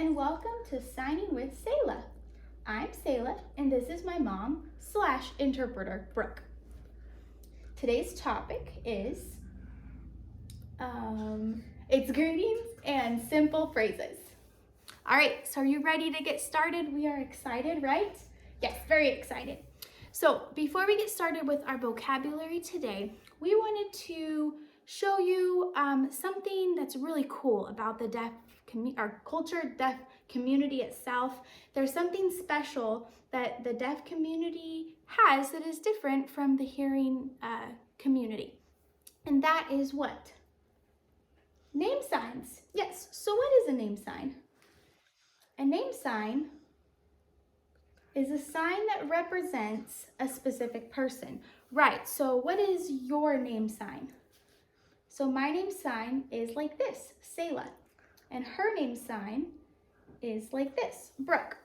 and welcome to Signing with Selah. I'm Selah, and this is my mom / interpreter, Brooke. Today's topic is it's greetings and simple phrases. All right, so are you ready to get started? We are excited, right? Yes, very excited. So before we get started with our vocabulary today, we wanted to show you something that's really cool about the our culture, deaf community itself. There's something special that the deaf community has that is different from the hearing community. And that is what? Name signs. Yes, so what is a name sign? A name sign is a sign that represents a specific person. Right, so what is your name sign? So my name sign is like this, Selah. And her name sign is like this, Brooke.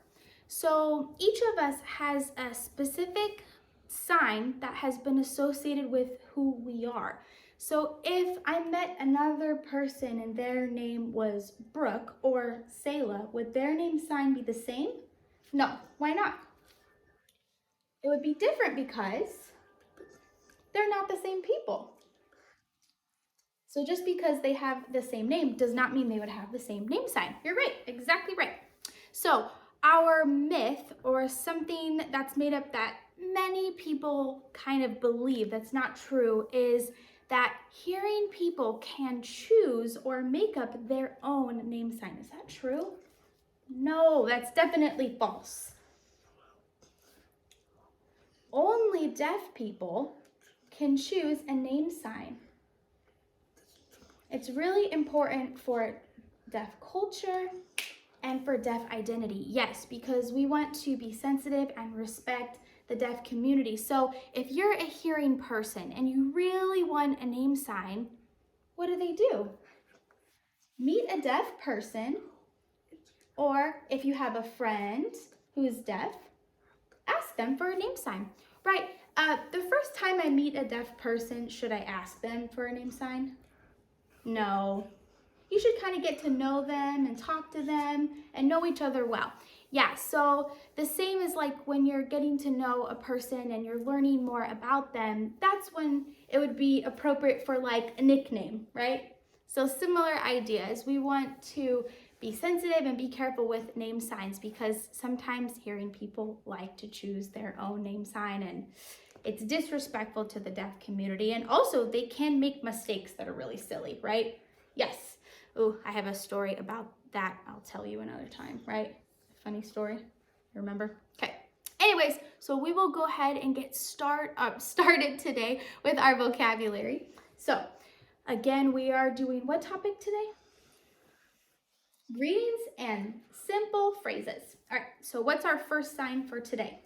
So each of us has a specific sign that has been associated with who we are. So if I met another person and their name was Brooke or Selah, would their name sign be the same? No, why not? It would be different because they're not the same people. So just because they have the same name does not mean they would have the same name sign. You're right, exactly right. So our myth, or something that's made up that many people kind of believe that's not true, is that hearing people can choose or make up their own name sign. Is that true? No, that's definitely false. Only deaf people can choose a name sign. It's really important for deaf culture and for deaf identity. Yes, because we want to be sensitive and respect the deaf community. So if you're a hearing person and you really want a name sign, what do? Meet a deaf person, or if you have a friend who is deaf, ask them for a name sign. Right, the first time I meet a deaf person, should I ask them for a name sign? No. You should kind of get to know them and talk to them and know each other well. Yeah, so the same as like when you're getting to know a person and you're learning more about them, that's when it would be appropriate for like a nickname, right? So similar ideas. We want to be sensitive and be careful with name signs because sometimes hearing people like to choose their own name sign, and it's disrespectful to the deaf community, and also they can make mistakes that are really silly, right? Yes. Oh, I have a story about that. I'll tell you another time, right? A funny story. You remember? Okay. Anyways, so we will go ahead and get started today with our vocabulary. So again, we are doing what topic today? Greetings and simple phrases. All right, so what's our first sign for today?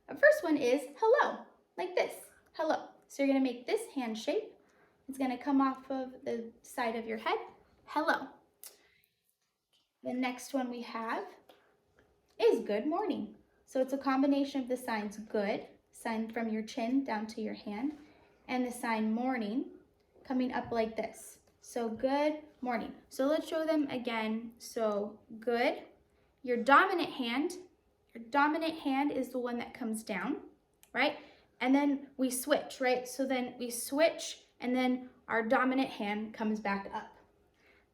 The first one is hello, like this, hello. So you're gonna make this hand shape. It's gonna come off of the side of your head, hello. The next one we have is good morning. So it's a combination of the signs good, sign from your chin down to your hand, and the sign morning coming up like this. So good morning. So let's show them again. So good, your dominant hand is the one that comes down, right? And then we switch, right? So then we switch and then our dominant hand comes back up.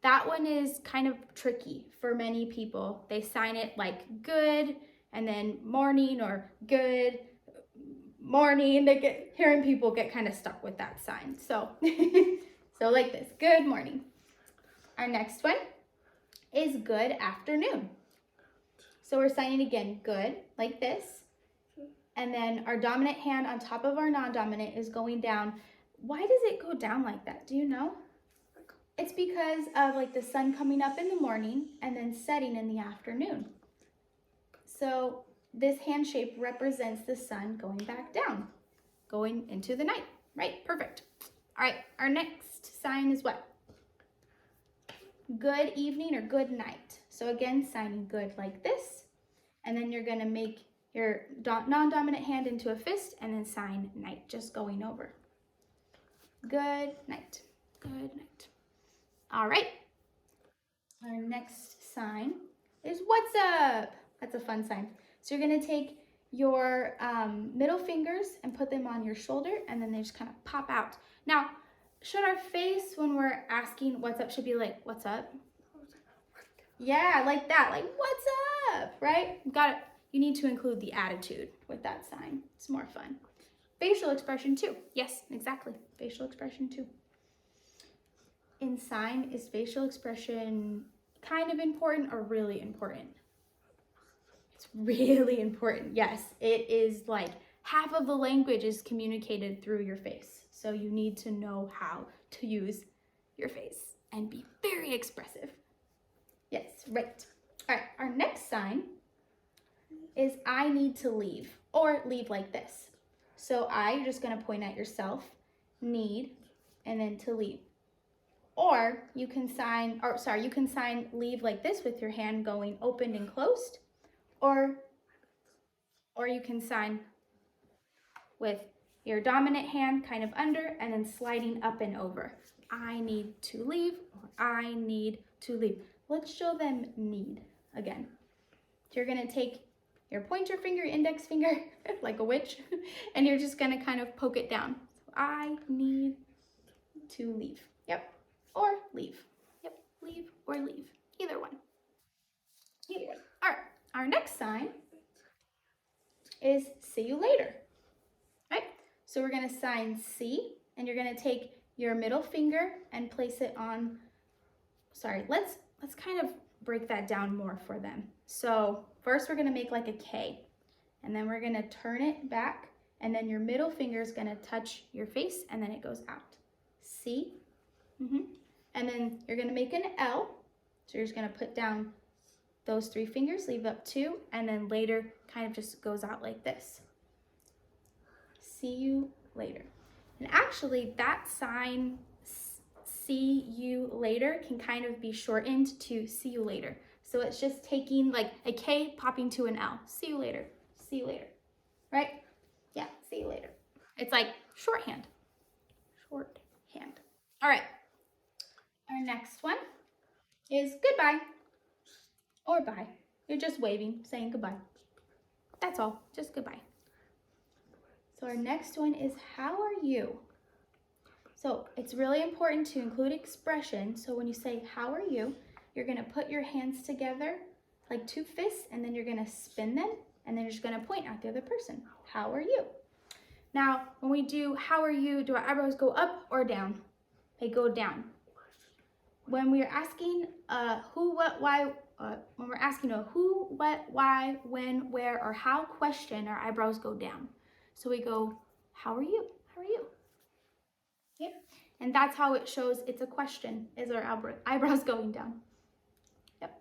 That one is kind of tricky for many people. They sign it like good and then morning, or good morning. Hearing people get kind of stuck with that sign. So, so like this, good morning. Our next one is good afternoon. So we're signing again, good, like this. And then our dominant hand on top of our non-dominant is going down. Why does it go down like that? Do you know? It's because of like the sun coming up in the morning and then setting in the afternoon. So this hand shape represents the sun going back down, going into the night, right? Perfect. All right, our next sign is what? Good evening or good night. So again, signing good like this. And then you're gonna make your non-dominant hand into a fist and then sign night, just going over. Good night, good night. All right, our next sign is what's up. That's a fun sign. So you're gonna take your middle fingers and put them on your shoulder, and then they just kind of pop out. Now, should our face when we're asking what's up should be like, what's up? Yeah, like that, like what's up, right? Got it. You need to include the attitude with that sign. It's more fun. Facial expression too. Yes, exactly. Facial expression too. In sign, is facial expression kind of important or really important? It's really important. Yes, it is like half of the language is communicated through your face. So you need to know how to use your face and be very expressive. Yes, right. All right, our next sign is I need to leave, or leave like this. So you're just gonna point at yourself, need, and then to leave. Or you can sign leave like this with your hand going open and closed, or you can sign with your dominant hand kind of under and then sliding up and over. I need to leave, or I need to leave. Let's show them need again. You're gonna take your pointer finger, index finger, like a witch, and you're just gonna kind of poke it down. So I need to leave. Yep. Or leave. Yep. Leave or leave. Either one. Either one. All right. Our next sign is see you later. Right? So we're gonna sign C, and you're gonna take your middle finger and place it on, let's kind of break that down more for them. So first we're gonna make like a K, and then we're gonna turn it back, and then your middle finger is gonna touch your face, and then it goes out. C. And then you're gonna make an L. So you're just gonna put down those 3 fingers, leave up 2, and then later kind of just goes out like this. See you later. And actually that sign, see you later, can kind of be shortened to see you later. So it's just taking like a K popping to an L. See you later. See you later. Right? Yeah, see you later. It's like shorthand. Shorthand. All right. Our next one is goodbye or bye. You're just waving, saying goodbye. That's all, just goodbye. So our next one is how are you? So it's really important to include expression. So when you say how are you, you're gonna put your hands together like 2 fists, and then you're gonna spin them, and then you're just gonna point at the other person. How are you? Now, when we do how are you, do our eyebrows go up or down? They go down. When we're asking who, what, why, when we're asking a who, what, why, when, where, or how question, our eyebrows go down. So we go, how are you? How are you? Yep. And that's how it shows it's a question, is our eyebrows going down. Yep.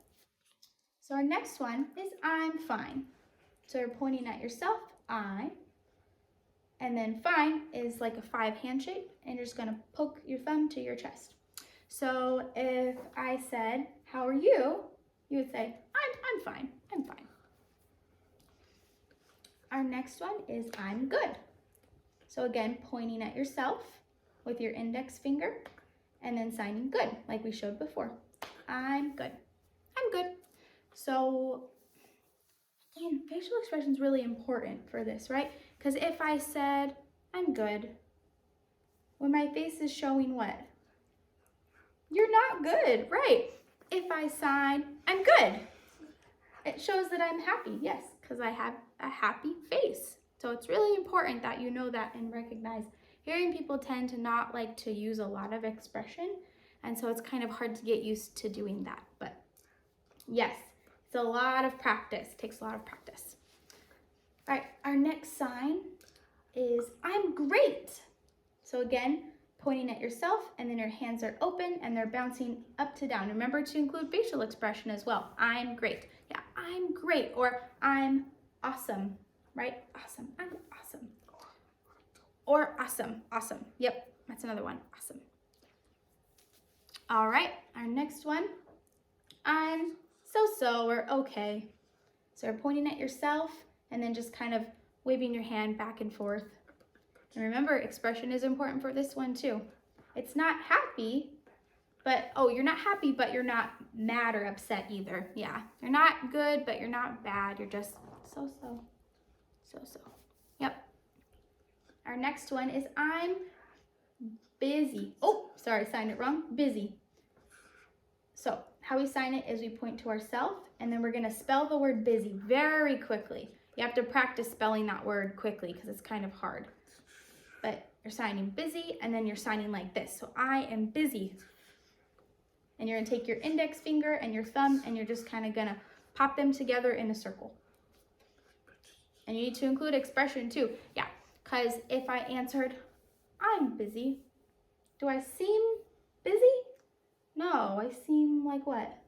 So our next one is I'm fine. So you're pointing at yourself, I, and then fine is like a 5 handshake, and you're just gonna poke your thumb to your chest. So if I said, how are you? You would say, I'm fine, I'm fine. Our next one is I'm good. So again, pointing at yourself with your index finger, and then signing good, like we showed before. I'm good, I'm good. So again, facial expression is really important for this, right? Because if I said, I'm good, when my face is showing what? You're not good, right? If I sign, I'm good, it shows that I'm happy, yes, because I have a happy face. So it's really important that you know that and recognize. Hearing people tend to not like to use a lot of expression, and so it's kind of hard to get used to doing that. But yes, it's a lot of practice, it takes a lot of practice. All right, our next sign is I'm great. So again, pointing at yourself, and then your hands are open and they're bouncing up to down. Remember to include facial expression as well. I'm great. Yeah, I'm great, or I'm awesome, right? Awesome, I'm awesome. Or awesome, awesome. Yep, that's another one, awesome. All right, our next one, I'm so-so or okay. So you're pointing at yourself and then just kind of waving your hand back and forth. And remember, expression is important for this one too. It's not happy, But, oh, you're not happy, but you're not mad or upset either. Yeah, you're not good, but you're not bad. You're just so-so, so-so. Yep. Our next one is I'm busy. Oh, sorry, signed it wrong. Busy. So how we sign it is we point to ourselves, and then we're going to spell the word busy very quickly. You have to practice spelling that word quickly because it's kind of hard. But you're signing busy, and then you're signing like this. So I am busy. And you're going to take your index finger and your thumb, and you're just kind of going to pop them together in a circle. And you need to include expression too. Yeah, because if I answered, I'm busy, do I seem busy? No, I seem like what?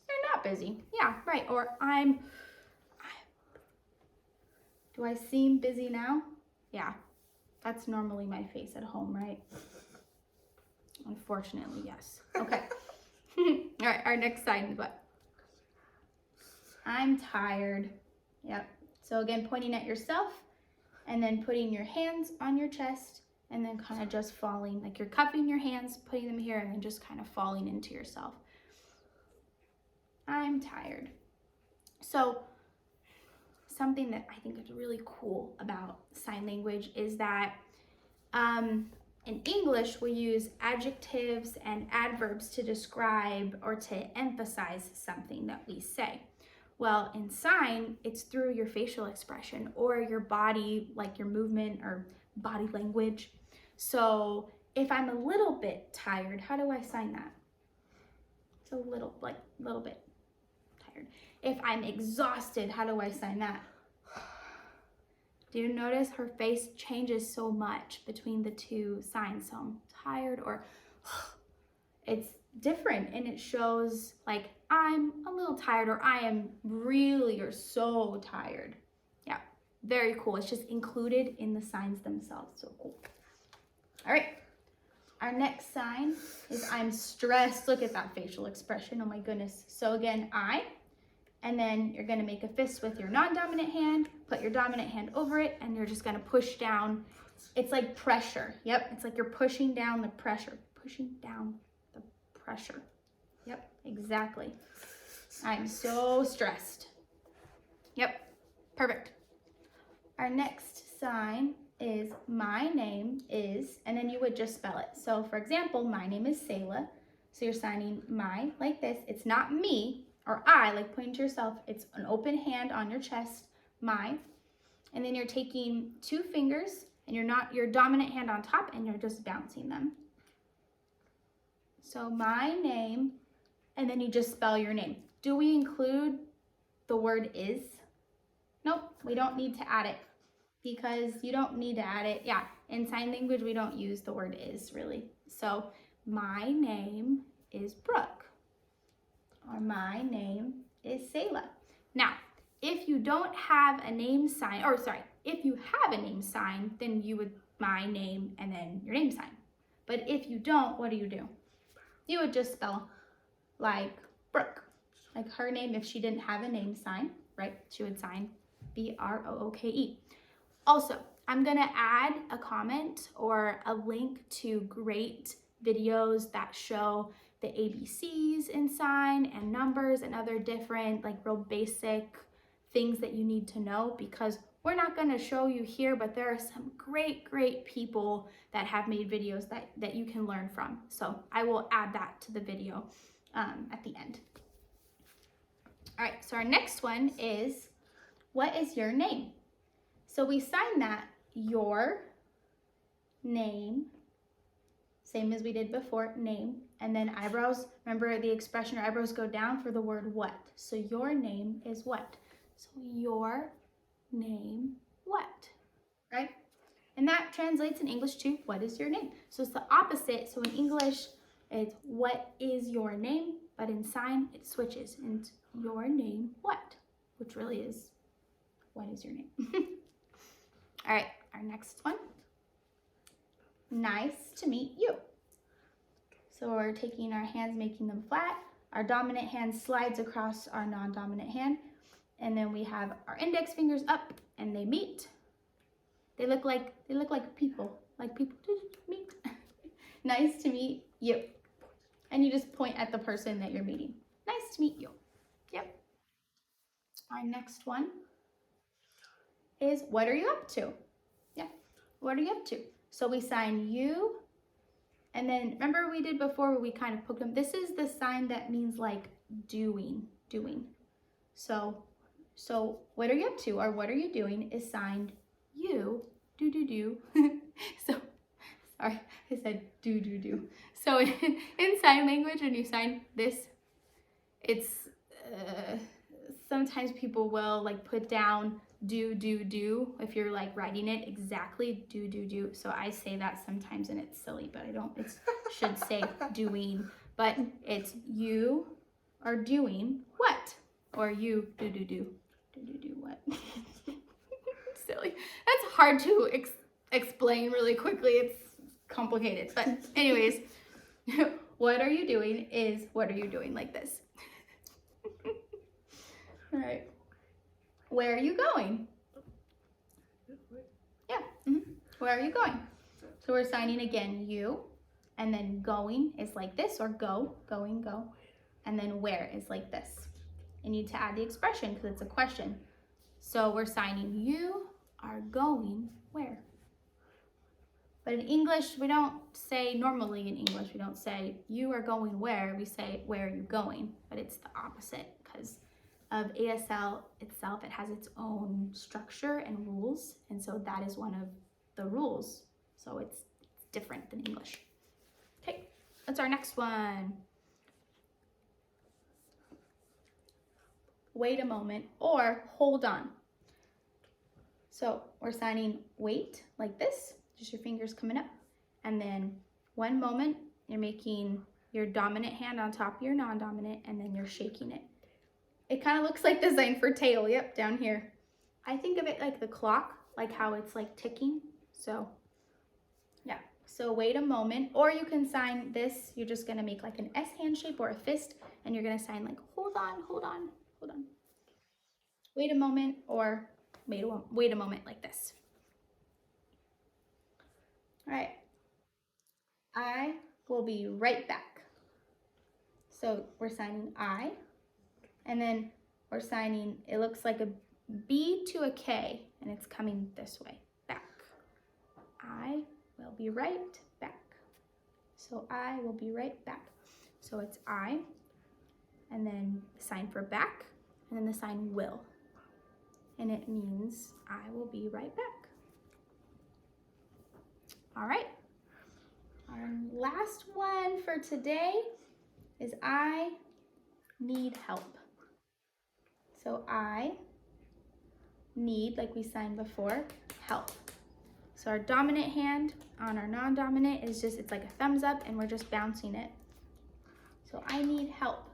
You're not busy. Yeah, right. Or do I seem busy now? Yeah, that's normally my face at home, right? Unfortunately, yes. Okay. All right, our next sign is what? I'm tired. Yep. So again, pointing at yourself and then putting your hands on your chest and then kind of just falling, like you're cupping your hands, putting them here, and then just kind of falling into yourself. I'm tired. So something that I think is really cool about sign language is that in English, we use adjectives and adverbs to describe or to emphasize something that we say. Well, in sign, it's through your facial expression or your body, like your movement or body language. So if I'm a little bit tired, how do I sign that? It's a little bit tired. If I'm exhausted, how do I sign that? Do you notice her face changes so much between the two signs? So I'm tired or it's different, and it shows like I'm a little tired or I am really or so tired. Yeah, very cool. It's just included in the signs themselves. So cool. All right. Our next sign is I'm stressed. Look at that facial expression. Oh my goodness. So again, and then you're going to make a fist with your non-dominant hand, put your dominant hand over it, and you're just going to push down. It's like pressure. Yep, it's like you're pushing down the pressure. Pushing down the pressure. Yep, exactly. I'm so stressed. Yep, perfect. Our next sign is my name is, and then you would just spell it. So for example, my name is Selah. So you're signing my like this. It's not me or I, like pointing to yourself. It's an open hand on your chest, my. And then you're taking two fingers and your dominant hand on top, and you're just bouncing them. So my name, and then you just spell your name. Do we include the word is? Nope, we don't need to add it because you don't need to add it. Yeah, in sign language, we don't use the word is really. So my name is Brooke, or my name is Selah. Now, if you don't have a name sign, or sorry, if you have a name sign, then you would my name and then your name sign. But if you don't, what do? You would just spell like Brooke, like her name. If she didn't have a name sign, right, she would sign B-R-O-O-K-E. Also, I'm gonna add a comment or a link to great videos that show the ABCs in sign and numbers and other different like real basic things that you need to know, because we're not going to show you here, but there are some great people that have made videos that you can learn from. So I will add that to the video at the end. All right, so our next one is, what is your name? So we sign that your name, same as we did before, name, and then eyebrows. Remember the expression, your eyebrows go down for the word what. So your name is what? So your name what, right? And that translates in English to what is your name? So it's the opposite. So in English, it's what is your name, but in sign, it switches into your name what, which really is what is your name? All right, our next one. Nice to meet you. So we're taking our hands, making them flat. Our dominant hand slides across our non-dominant hand. And then we have our index fingers up and they meet. They look like people, just meet. Nice to meet you. and you just point at the person that you're meeting. Nice to meet you. Yep. Our next one is, what are you up to? Yeah, what are you up to? So we sign you, and then remember we did before where we kind of poked them. This is the sign that means like doing. So what are you up to, or what are you doing is signed you, do. So, sorry, I said do. So in sign language, when you sign this, it's, sometimes people will like put down do if you're like writing it exactly, do. So I say that sometimes and it's silly, but I don't, it should say doing, but it's you are doing what, or you do what. Silly. That's hard to explain really quickly. It's complicated, but anyways, what are you doing is what are you doing, like this. All right. Where are you going? Yeah. Where are you going? So we're signing again you, and then going is like this, or going, go. And then where is like this. You need to add the expression because it's a question. So we're signing you are going where? But in English, we don't say, normally in English, we don't say you are going where, we say where are you going, but it's the opposite because of ASL itself. It has its own structure and rules, and so that is one of the rules. So it's different than English. Okay, that's our next one. Wait a moment, or hold on. So we're signing wait like this, just your fingers coming up. And then 1 moment, you're making your dominant hand on top of your non-dominant, and then you're shaking it. It kind of looks like the sign for tail, yep, down here. I think of it like the clock, like how it's like ticking. So yeah, so wait a moment, or you can sign this, you're just gonna make like an S hand shape or a fist, and you're gonna sign like hold on. Wait a moment, or wait a moment like this. All right, I will be right back. So we're signing I, and then we're signing, it looks like a B to a K, and it's coming this way, back. I will be right back. So I will be right back. So it's I, and then the sign for back, and then the sign will. And it means I will be right back. All right. Our last one for today is I need help. So I need, like we signed before, help. So our dominant hand on our non-dominant is just, it's like a thumbs up, and we're just bouncing it. So I need help.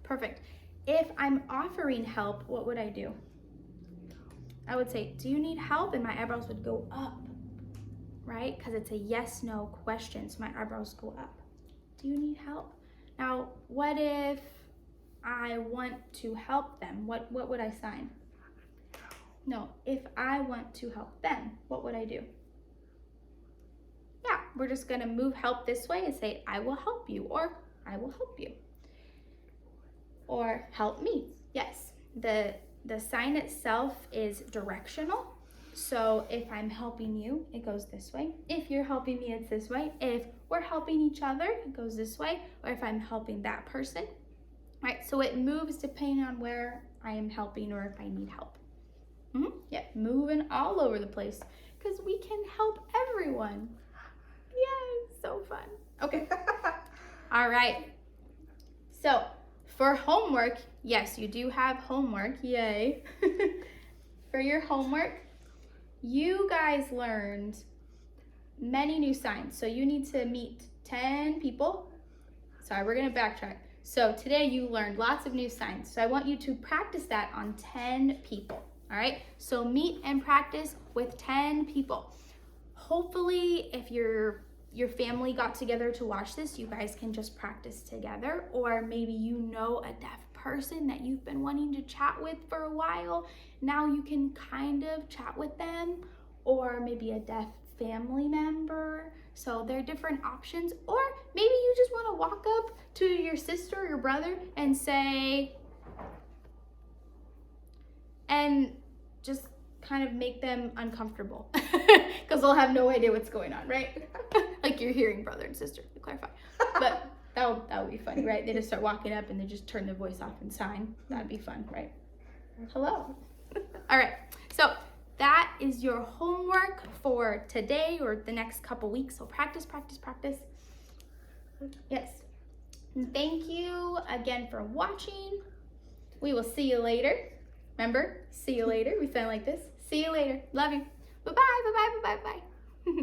Perfect. If I'm offering help, what would I do? I would say, do you need help? And my eyebrows would go up, right? Because it's a yes/no question, so my eyebrows go up. Do you need help? Now, what if I want to help them? What would I sign? No, if I want to help them, what would I do? Yeah, we're just gonna move help this way and say, I will help you, or I will help you. Or help me, yes. The sign itself is directional. So if I'm helping you, it goes this way. If you're helping me, it's this way. If we're helping each other, it goes this way. Or if I'm helping that person, right? So it moves depending on where I am helping or if I need help. Yeah, moving all over the place because we can help everyone. Yay, so fun. Okay. All right. So for homework, yes, you do have homework. Yay. For your homework, you guys learned many new signs. So you need to meet 10 people. Sorry, we're going to backtrack. So today you learned lots of new signs. So I want you to practice that on 10 people. All right, so meet and practice with 10 people. Hopefully, if your family got together to watch this, you guys can just practice together, or maybe you know a deaf person that you've been wanting to chat with for a while. Now you can kind of chat with them, or maybe a deaf family member. So there are different options. Or maybe you just want to walk up to your sister or your brother and say, and just kind of make them uncomfortable because they'll have no idea what's going on, right? Like you're hearing brother and sister, to clarify. But that would be funny, right? They just start walking up and they just turn their voice off and sign. That'd be fun, right? Hello. All right, so that is your homework for today or the next couple weeks. So practice, practice, practice. Yes. And thank you again for watching. We will see you later. Remember, see you later. We sound like this. See you later. Love you. Bye-bye, bye-bye, bye-bye, bye.